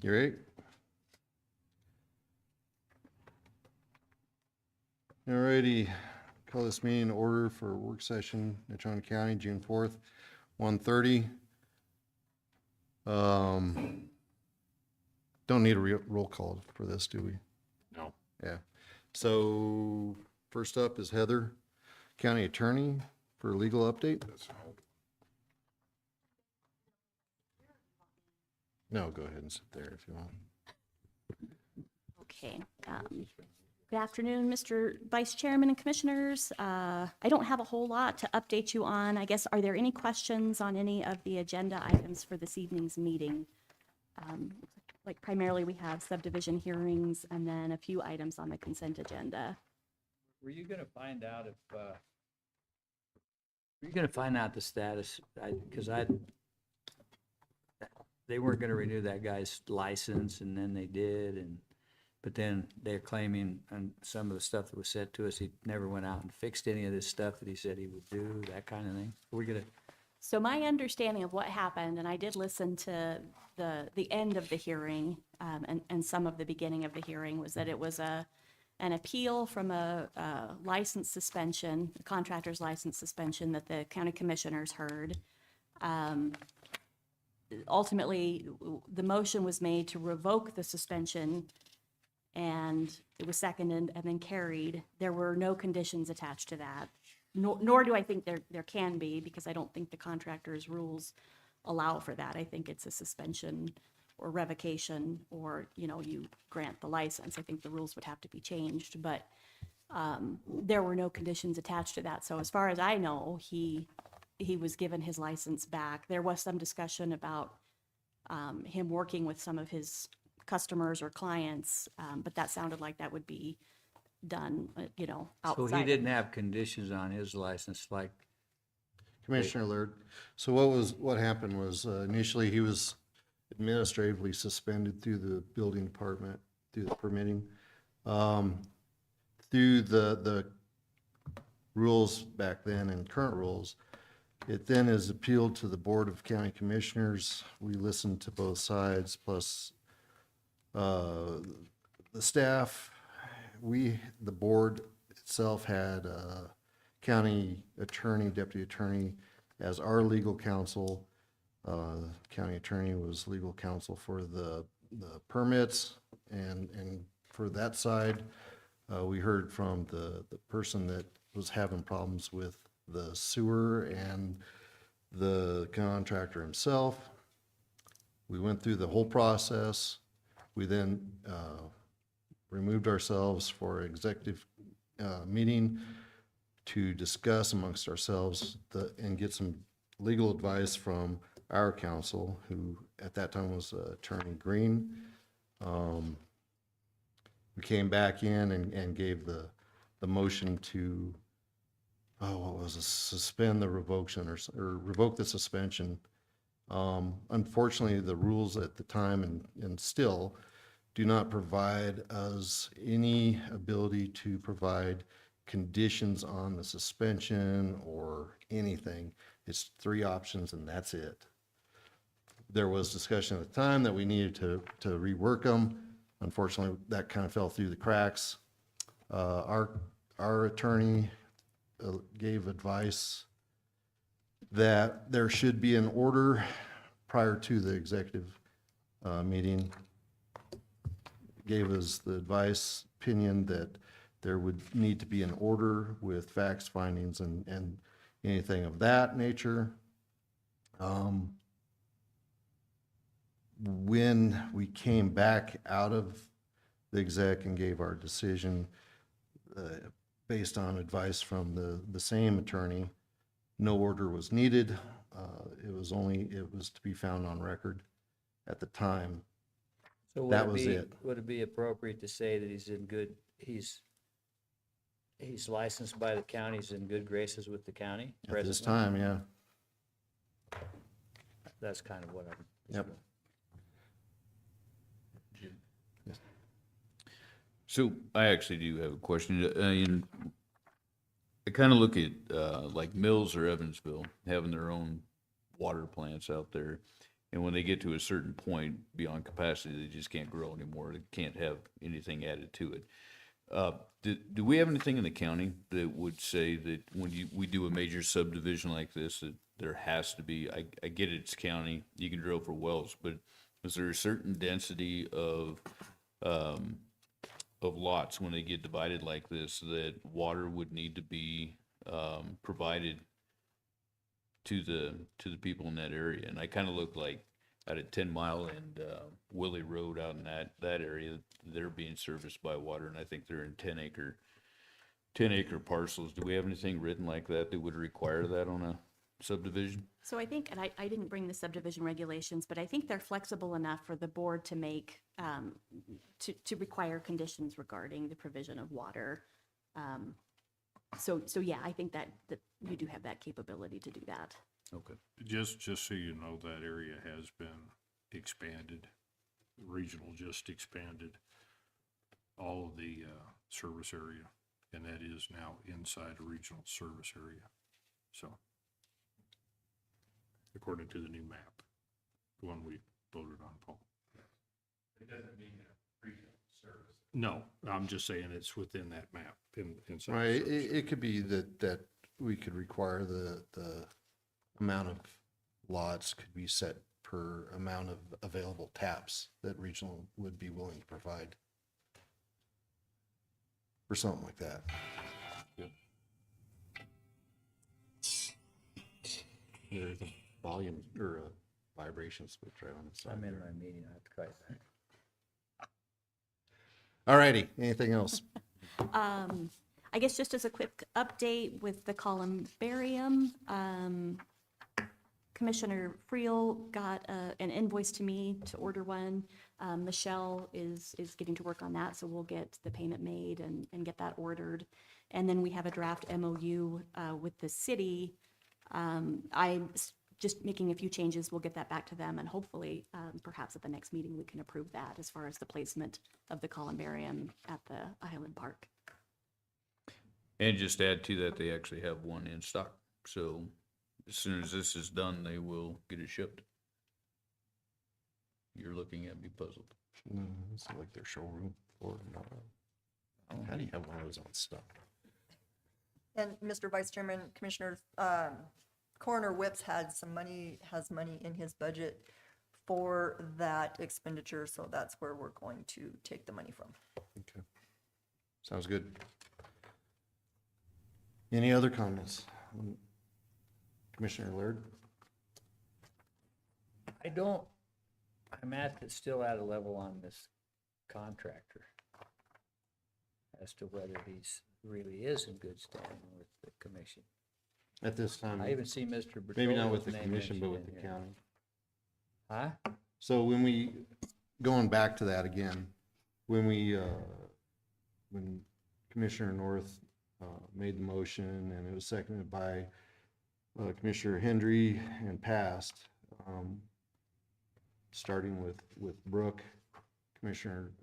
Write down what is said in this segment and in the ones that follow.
You ready? Alrighty, call this meeting in order for work session, Natrona County, June 4th, 1:30. Don't need a roll call for this, do we? No. Yeah. So first up is Heather, County Attorney, for a legal update. No, go ahead and sit there if you want. Okay. Good afternoon, Mr. Vice Chairman and Commissioners. I don't have a whole lot to update you on. I guess, are there any questions on any of the agenda items for this evening's meeting? Like primarily we have subdivision hearings and then a few items on the consent agenda. Were you gonna find out if, were you gonna find out the status? They weren't gonna renew that guy's license, and then they did, but then they're claiming, and some of the stuff that was said to us, he never went out and fixed any of this stuff that he said he would do, that kind of thing. We're gonna, So my understanding of what happened, and I did listen to the end of the hearing and some of the beginning of the hearing, was that it was an appeal from a license suspension, a contractor's license suspension that the county commissioners heard. Ultimately, the motion was made to revoke the suspension, and it was seconded and then carried. There were no conditions attached to that, nor do I think there can be, because I don't think the contractor's rules allow for that. I think it's a suspension or revocation, or, you grant the license. I think the rules would have to be changed, but there were no conditions attached to that. So as far as I know, he was given his license back. There was some discussion about him working with some of his customers or clients, but that sounded like that would be done, outside. so he didn't have conditions on his license, like, Commissioner Laird, so what happened was initially he was administratively suspended through the building department, through the permitting. Through the rules back then and current rules, it then is appealed to the Board of County Commissioners. We listened to both sides, plus the staff. The board itself had county attorney, deputy attorney as our legal counsel. County attorney was legal counsel for the permits, and for that side, we heard from the person that was having problems with the sewer and the contractor himself. We went through the whole process. We then removed ourselves for executive meeting to discuss amongst ourselves and get some legal advice from our counsel, who at that time was Attorney Green. We came back in and gave the motion to, suspend the revocation or revoke the suspension. Unfortunately, the rules at the time and still do not provide us any ability to provide conditions on the suspension or anything. It's 3 options and that's it. There was discussion at the time that we needed to rework them. Unfortunately, that kind of fell through the cracks. Our attorney gave advice that there should be an order prior to the executive meeting. Gave us the opinion that there would need to be an order with facts, findings, and anything of that nature. When we came back out of the exec and gave our decision based on advice from the same attorney, no order was needed. It was to be found on record at the time. so That was it. would it be appropriate to say that he's licensed by the county, he's in good graces with the county At this presently? time, yeah. That's kind of what I'm. Yep. So I actually do have a question. I kind of look at like Mills or Evansville having their own water plants out there. And when they get to a certain point beyond capacity, they just can't grow anymore. They can't have anything added to it. Do we have anything in the county that would say that when we do a major subdivision like this, that there has to be, I get it's county, you can drill for wells, but is there a certain density of lots when they get divided like this that water would need to be, provided to the people in that area? And I kind of look like out at 10 Mile and Willie Road out in that area, they're being serviced by water, and I think they're in 10-acre parcels. Do we have anything written like that that would require that on a subdivision? So I think, and I didn't bring the subdivision regulations, but I think they're flexible enough for the board to make, to require conditions regarding the provision of water. So yeah, I think that you do have that capability to do that. Okay. Just so you know, that area has been expanded. Regional just expanded all of the service area, and that is now inside a regional service area. So, according to the new map, the one we voted on, Paul. It doesn't mean a regional service. No, I'm just saying it's within that map inside. Right, it could be that we could require the amount of lots could be set per amount of available taps that regional would be willing to provide. Or something like that. There's a volume or a vibration switch right on the side. I'm in there. my meeting, I have to call you back. All righty, anything else? I guess just as a quick update with the columbarium, Commissioner Friel got an invoice to me to order one. Michelle is getting to work on that, so we'll get the payment made and get that ordered. And then we have a draft MOU with the city. I'm just making a few changes. We'll get that back to them, and hopefully, perhaps at the next meeting, we can approve that as far as the placement of the columbarium at the Highland Park. And just add to that, they actually have one in stock. So as soon as this is done, they will get it shipped. You're looking at me puzzled. No, it's like their showroom floor. How do you have one of those on stock? And Mr. Vice Chairman, Commissioners, Coroner Whips has money in his budget for that expenditure, so that's where we're going to take the money from. Okay. Sounds good. Any other comments? Commissioner Laird? I'm still at a level on this contractor as to whether he's really is in good standing with the commission. At this time, I even see Mr. maybe not with the Bertoldo's name commission, but mentioned with in the here. county. Huh? So going back to that again, when Commissioner North made the motion and it was seconded by Commissioner Hendry and passed, starting with Brooke, Commissioner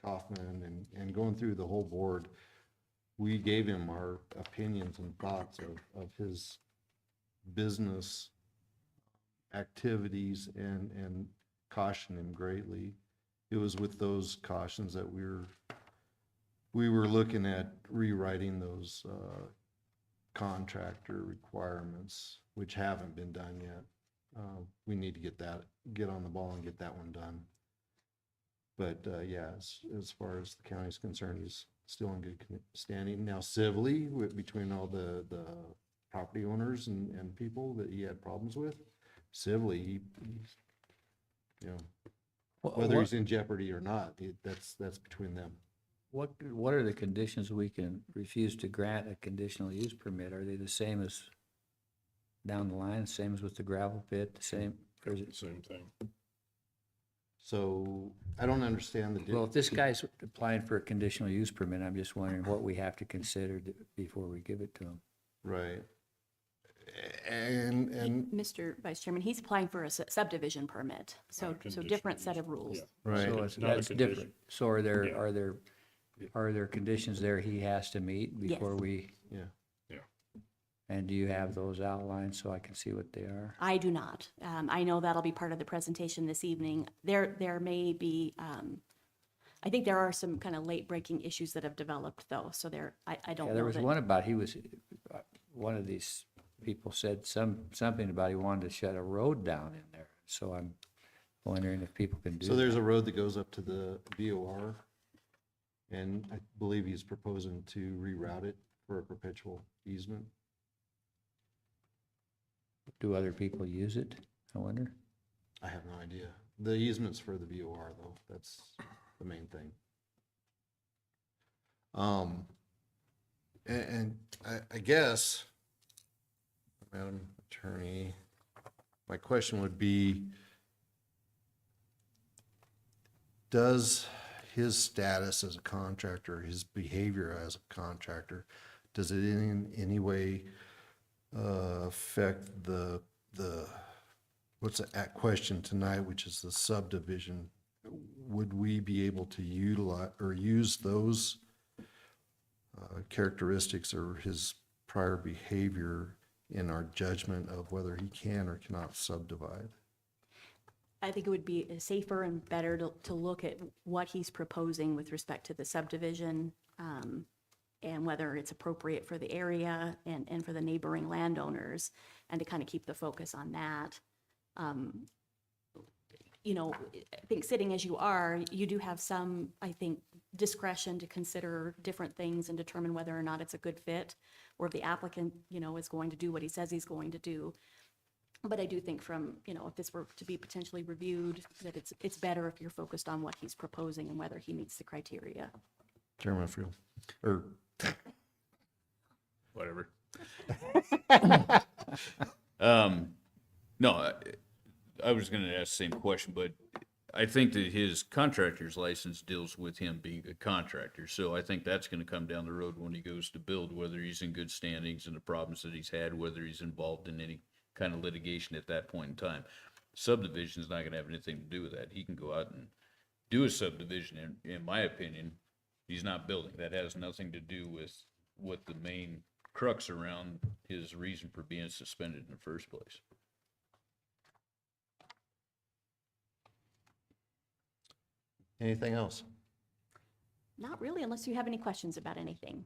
Kaufman, and going through the whole board, we gave him our opinions and thoughts of his business activities and cautioned him greatly. It was with those cautions that we were looking at rewriting those contractor requirements, which haven't been done yet. We need to get on the ball and get that one done. But yeah, as far as the county's concerned, he's still in good standing. Now civilly, between all the property owners and people that he had problems with, civilly, he's, whether he's in jeopardy or not, that's between them. What are the conditions we can refuse to grant a conditional use permit? Are they the same as down the line, same as with the gravel pit, the same? Or is it, Same thing. So I don't understand the. well, if this guy's applying for a conditional use permit, I'm just wondering what we have to consider before we give it to him. Right. And Mr. Vice Chairman, he's applying for a subdivision permit, so different set of rules. Yeah. right. So It's not a that's condition. different. So are Yeah. there conditions there he has to meet before we? Yeah. Yeah. And do you have those outlined so I can see what they are? I do not. I know that'll be part of the presentation this evening. There may be, I think there are some kind of late-breaking issues that have developed, though, so I don't Yeah, know there was that. one about, one of these people said something about he wanted to shut a road down in there. So I'm wondering if people can do So there's that. a road that goes up to the VOR, and I believe he's proposing to reroute it for a perpetual easement. Do other people use it? I wonder. I have no idea. The easement's for the VOR, though. That's the main thing. And I guess, Madam Attorney, my question would be, does his status as a contractor, his behavior as a contractor, does it in any way affect the what's at question tonight, which is the subdivision? Would we be able to utilize or use those characteristics or his prior behavior in our judgment of whether he can or cannot subdivide? I think it would be safer and better to look at what he's proposing with respect to the subdivision, and whether it's appropriate for the area and for the neighboring landowners, and to kind of keep the focus on that. You know, I think sitting as you are, you do have some, I think, discretion to consider different things and determine whether or not it's a good fit, or if the applicant, you know, is going to do what he says he's going to do. But I do think from, you know, if this were to be potentially reviewed, that it's better if you're focused on what he's proposing and whether he meets the criteria. Chairman Friel, or Whatever. No, I was gonna ask the same question, but I think that his contractor's license deals with him being a contractor. So I think that's gonna come down the road when he goes to build, whether he's in good standings and the problems that he's had, whether he's involved in any kind of litigation at that point in time. Subdivision's not gonna have anything to do with that. He can go out and do a subdivision, in my opinion. He's not building. That has nothing to do with what the main crux around his reason for being suspended in the first place. anything else? Not really, unless you have any questions about anything.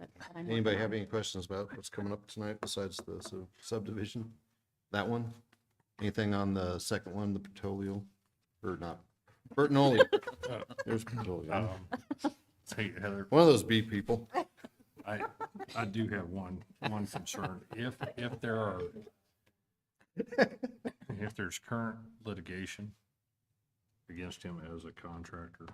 that I'm working Anybody on. have any questions about what's coming up tonight besides the subdivision? That one? Anything on the second one, the Petroleum, or not? Bertinoli. There's Petroleum. Hey, Heather, One of those B people. I do have one concern. If there's current litigation against him as a contractor,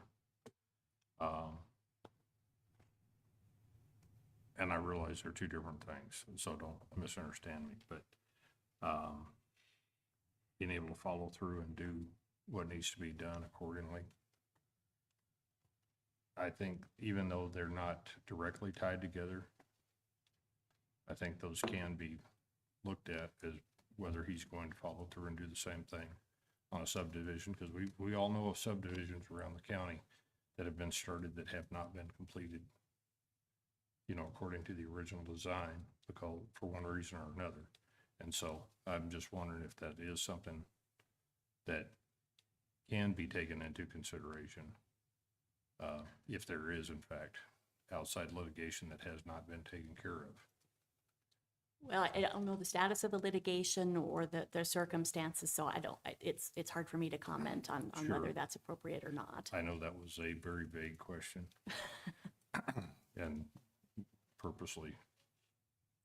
and I realize they're two different things, so don't misunderstand me, but, being able to follow through and do what needs to be done accordingly. I think even though they're not directly tied together, I think those can be looked at as whether he's going to follow through and do the same thing on a subdivision, because we all know of subdivisions around the county that have been started that have not been completed, you know, according to the original design, because for one reason or another. And so I'm just wondering if that is something that can be taken into consideration, if there is in fact outside litigation that has not been taken care of. Well, I don't know the status of the litigation or the circumstances, so it's hard for me to comment on whether Sure. that's appropriate or not. I know that was a very vague question and purposely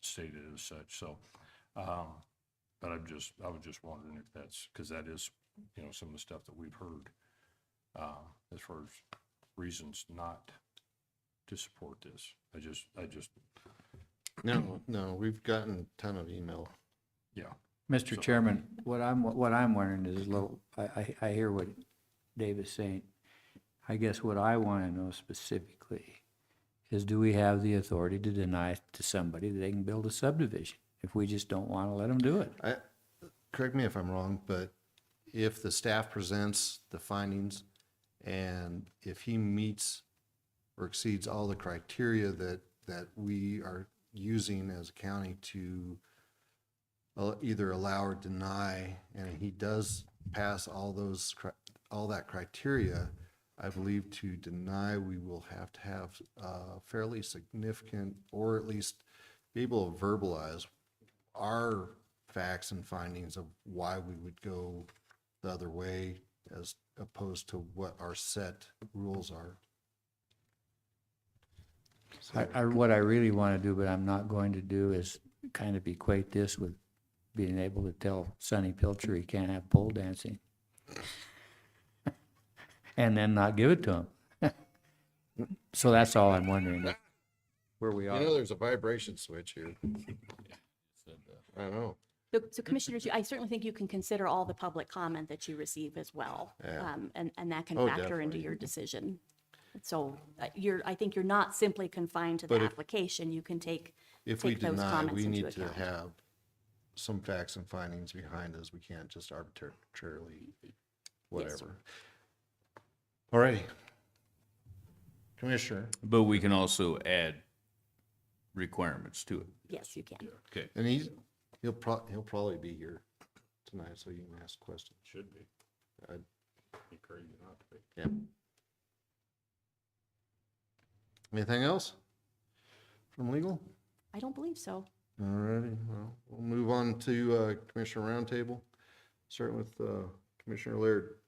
stated as such, so, but I was just wondering if that's, because that is, you know, some of the stuff that we've heard, as far as reasons not to support this. I just, No, we've gotten a ton of email. yeah. Mr. So- Chairman, what I'm wondering is a little, I hear what Dave is saying. I guess what I want to know specifically is, do we have the authority to deny to somebody that they can build a subdivision if we just don't want to let them do it? Correct me if I'm wrong, but if the staff presents the findings and if he meets or exceeds all the criteria that we are using as a county to either allow or deny, and he does pass all those, all that criteria, I believe to deny, we will have to have fairly significant, or at least be able to verbalize our facts and findings of why we would go the other way as opposed to what our set rules are. What I really want to do, but I'm not going to do, is kind of equate this with being able to tell Sonny Pilcher he can't have pole dancing. And then not give it to him. So that's all I'm wondering, where we are. there's a vibration switch here. I know. So commissioners, I certainly think you can consider all the public comment that you receive as well. Yeah. And that can Oh, factor into definitely. your decision. So I think you're not simply confined to the But if- application. You can take If we those deny, comments we into need to account. have some facts and findings behind us. We can't just arbitrarily, whatever. All righty. Commissioner, But we can also add requirements to it. Yes, you can. Okay. and he'll probably be here tonight, so you can ask questions. Should be. I'd- Be crazy not to be. Yeah. Anything else from legal? I don't believe so. All righty, well, we'll move on to Commissioner Roundtable, starting with Commissioner Laird.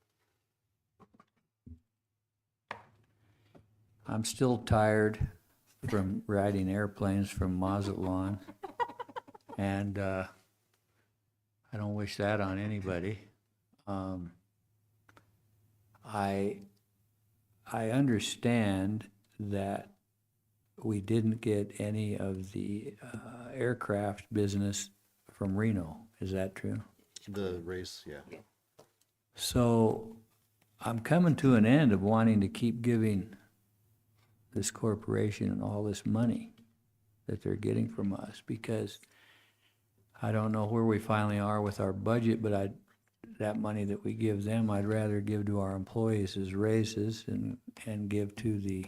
I'm still tired from riding airplanes from Mazatlan. And I don't wish that on anybody. I understand that we didn't get any of the aircraft business from Reno. Is that true? The race, yeah. So I'm coming to an end of wanting to keep giving this corporation all this money that they're getting from us, because I don't know where we finally are with our budget, but that money that we give them, I'd rather give to our employees as raises and give to the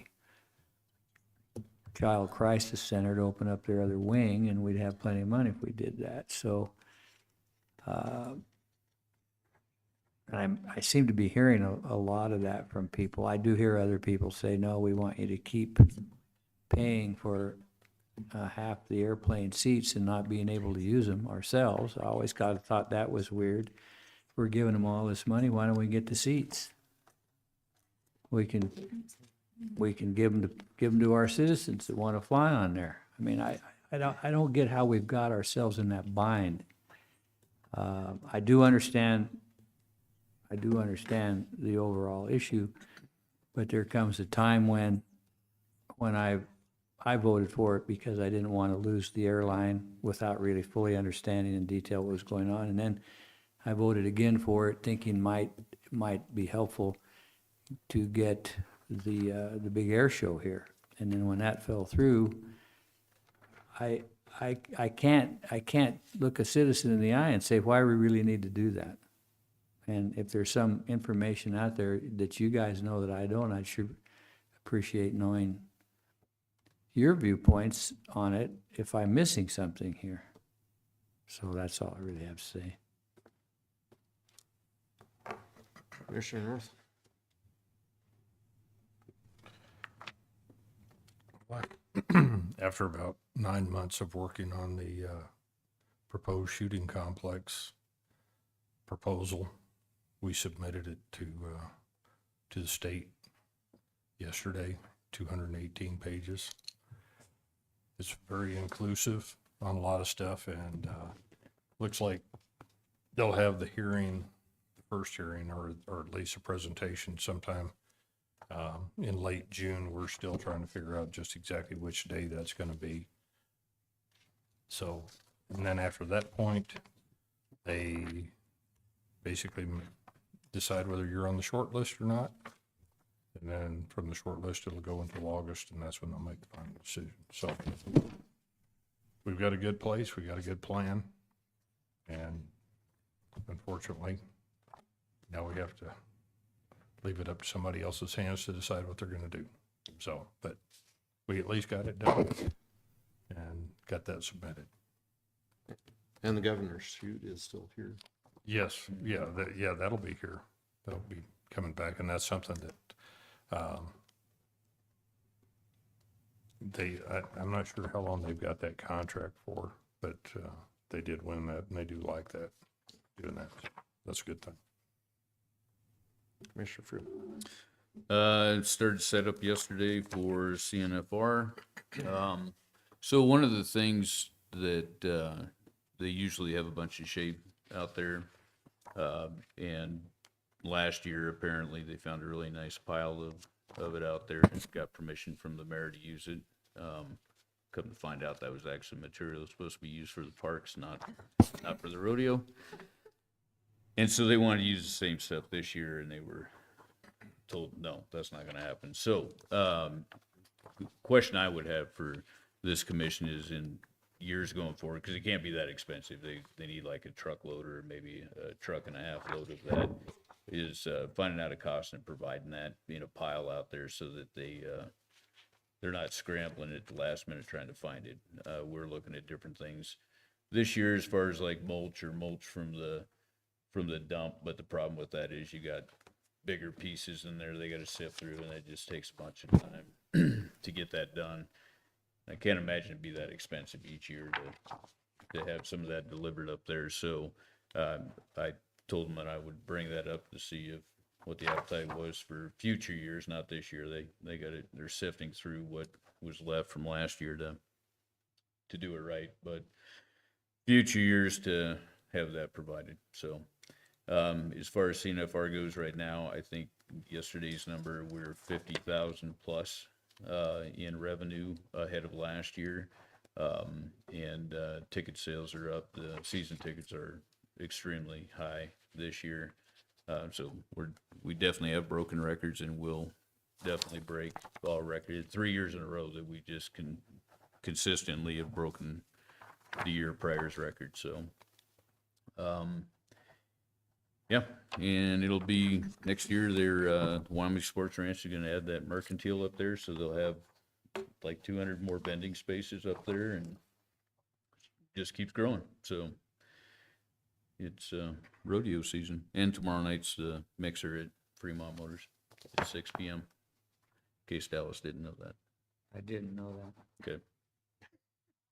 Child Crisis Center to open up their other wing, and we'd have plenty of money if we did that. So I seem to be hearing a lot of that from people. I do hear other people say, no, we want you to keep paying for half the airplane seats and not being able to use them ourselves. I always thought that was weird. We're giving them all this money, why don't we get the seats? We can give them to our citizens that want to fly on there. I mean, I don't get how we've got ourselves in that bind. I do understand the overall issue, but there comes a time when I voted for it because I didn't want to lose the airline without really fully understanding in detail what was going on. And then I voted again for it, thinking might be helpful to get the big air show here. And then when that fell through, I can't look a citizen in the eye and say why we really need to do that. And if there's some information out there that you guys know that I don't, I'd sure appreciate knowing your viewpoints on it if I'm missing something here. So that's all I really have to say. Commissioner North? After about 9 months of working on the proposed shooting complex proposal, we submitted it to the state yesterday, 218 pages. It's very inclusive on a lot of stuff, and looks like they'll have the hearing, the first hearing, or at least a presentation sometime in late June. We're still trying to figure out just exactly which day that's going to be. So, and then after that point, they basically decide whether you're on the short list or not. And then from the short list, it'll go until August, and that's when they'll make the final decision. So we've got a good place, we got a good plan, and unfortunately, now we have to leave it up to somebody else's hands to decide what they're gonna do. So, but we at least got it done. and got that submitted. And the governor's shoot is still here. Yes, yeah, that'll be here. That'll be coming back, and that's something that, I'm not sure how long they've got that contract for, but, they did win that, and they do like that, doing that. That's a good thing. Commissioner Fruit. Started setup yesterday for CNFR. So one of the things that, they usually have a bunch of shape out there. And last year, apparently, they found a really nice pile of it out there and got permission from the mayor to use it. Come to find out that was actually material that's supposed to be used for the parks, not for the rodeo. And so they wanted to use the same stuff this year, and they were told, no, that's not gonna happen. So, question I would have for this commission is in years going forward, because it can't be that expensive. They need like a truckload or maybe a truck and a half load of that, is finding out a cost and providing that in a pile out there so that they're not scrambling at the last minute trying to find it. We're looking at different things this year as far as like mulch from the dump, but the problem with that is you got bigger pieces in there they got to sift through, and it just takes a bunch of time to get that done. I can't imagine it'd be that expensive each year to have some of that delivered up there. So I told them that I would bring that up to see what the appetite was for future years, not this year. They got it. They're sifting through what was left from last year to do it right, but future years to have that provided. So as far as CNFR goes right now, I think yesterday's number, we're 50,000 plus in revenue ahead of last year. And ticket sales are up. The season tickets are extremely high this year. So we definitely have broken records, and will definitely break all records. 3 years in a row that we just consistently have broken the year prior's record. So, yeah, and it'll be next year. Their Wyoming Sports Ranch is going to add that mercantile up there, so they'll have like 200 more vending spaces up there, and just keeps growing. So it's rodeo season, and tomorrow night's the mixer at Fremont Motors at 6 p.m. In case Dallas didn't know that. I didn't know that. Okay.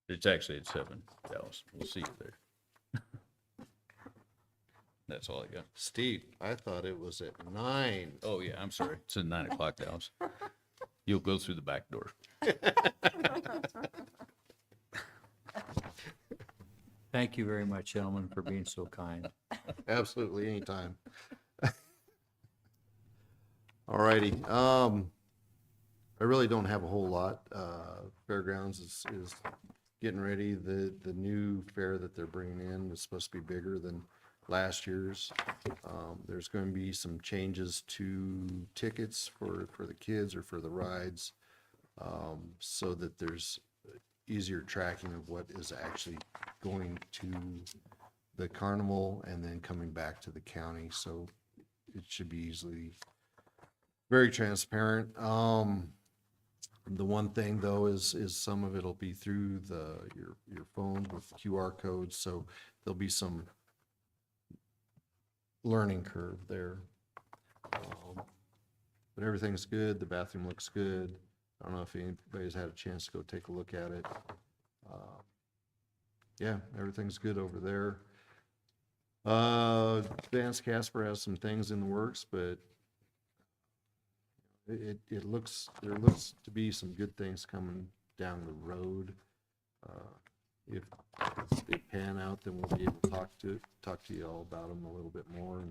It's actually at 7, Dallas. We'll see you there. That's all I got. Steve, I thought it was at 9. Oh, yeah, I'm sorry. It's at 9 o'clock, Dallas. You'll go through the back door. Thank you very much, gentlemen, for being so kind. Absolutely, anytime. All righty. I really don't have a whole lot. Fairgrounds is getting ready. The new fair that they're bringing in is supposed to be bigger than last year's. There's going to be some changes to tickets for the kids or for the rides, so that there's easier tracking of what is actually going to the carnival and then coming back to the county. So it should be easily very transparent. The one thing though is some of it'll be through your phone with QR codes, so there'll be some learning curve there. But everything's good. The bathroom looks good. I don't know if anybody's had a chance to go take a look at it. Yeah, everything's good over there. Vance Casper has some things in the works, but there looks to be some good things coming down the road. If they pan out, then we'll be able to talk to you all about them a little bit more.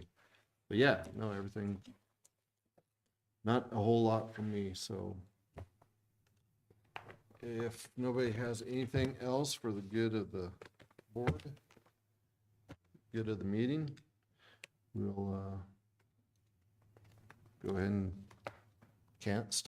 But yeah, no, everything, not a whole lot from me. So if nobody has anything else for the good of the board, good of the meeting, we'll go ahead and can't stop.